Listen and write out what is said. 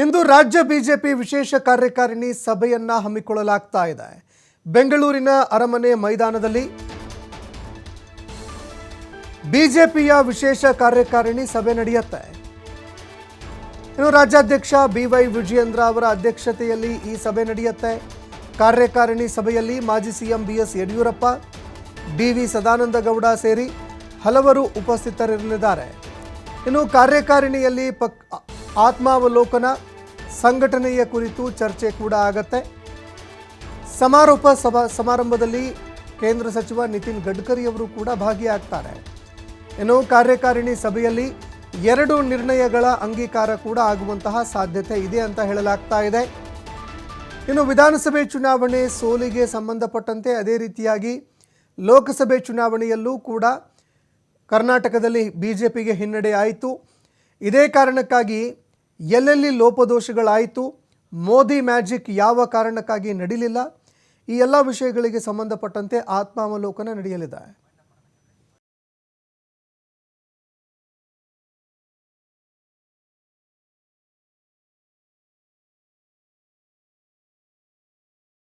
ಇಂದು ರಾಜ್ಯ ಬಿಜೆಪಿ ವಿಶೇಷ ಕಾರ್ಯಕಾರಿಣಿ ಸಭೆಯನ್ನ ಹಮ್ಮಿಕೊಳ್ಳಲಾಗ್ತಾ ಇದೆ. ಬೆಂಗಳೂರಿನ ಅರಮನೆ ಮೈದಾನದಲ್ಲಿ ಬಿಜೆಪಿಯ ವಿಶೇಷ ಕಾರ್ಯಕಾರಿಣಿ ಸಭೆ ನಡೆಯುತ್ತೆ. ಇನ್ನು ರಾಜ್ಯಾಧ್ಯಕ್ಷ ಬಿವೈ ವಿಜಯೇಂದ್ರ ಅವರ ಅಧ್ಯಕ್ಷತೆಯಲ್ಲಿ ಈ ಸಭೆ ನಡೆಯುತ್ತೆ. ಕಾರ್ಯಕಾರಿಣಿ ಸಭೆಯಲ್ಲಿ ಮಾಜಿ CM BS Yediyurappa, D V Sadananda Gowda ಸೇರಿ ಹಲವರು ಉಪಸ್ಥಿತರಿರಲಿದ್ದಾರೆ. ಇನ್ನು ಕಾರ್ಯಕಾರಿಣಿಯಲ್ಲಿ ಆತ್ಮಾವಲೋಕನ ಸಂಘಟನೆಯ ಕುರಿತು ಚರ್ಚೆ ಕೂಡ ಆಗತ್ತೆ. ಸಮಾರೋಪ ಸಮಾರಂಭದಲ್ಲಿ ಕೇಂದ್ರ ಸಚಿವ ನಿತಿನ್ ಗಡ್ಕರಿ ಅವರು ಕೂಡ ಭಾಗಿಯಾಗ್ತಾರೆ. ಇನ್ನು ಕಾರ್ಯಕಾರಿಣಿ ಸಭೆಯಲ್ಲಿ 2 ನಿರ್ಣಯಗಳ ಅಂಗೀಕಾರ ಕೂಡ ಆಗುವಂತಹ ಸಾಧ್ಯತೆ ಇದೆ ಅಂತ ಹೇಳಲಾಗ್ತಾ ಇದೆ. ಇನ್ನು ವಿಧಾನಸಭೆ ಚುನಾವಣೆ ಸೋಲಿಗೆ ಸಂಬಂಧಪಟ್ಟಂತೆ ಅದೇ ರೀತಿಯಾಗಿ ಲೋಕಸಭೆ ಚುನಾವಣೆಯಲ್ಲೂ ಕೂಡ ಕರ್ನಾಟಕದಲ್ಲಿ ಬಿಜೆಪಿಗೆ ಹಿನ್ನಡೆ ಆಯಿತು. ಇದೇ ಕಾರಣಕ್ಕಾಗಿ ಎಲ್ಲೆಲ್ಲಿ ಲೋಪದೋಷಗಳಾಯಿತು, ಮೋದಿ ಮ್ಯಾಜಿಕ್ ಯಾವ ಕಾರಣಕ್ಕಾಗಿ ನಡೀಲಿಲ್ಲ, ಈ ಎಲ್ಲ ವಿಷಯಗಳಿಗೆ ಸಂಬಂಧಪಟ್ಟಂತೆ ಆತ್ಮಾವಲೋಕನ ನಡೆಯಲಿದೆ.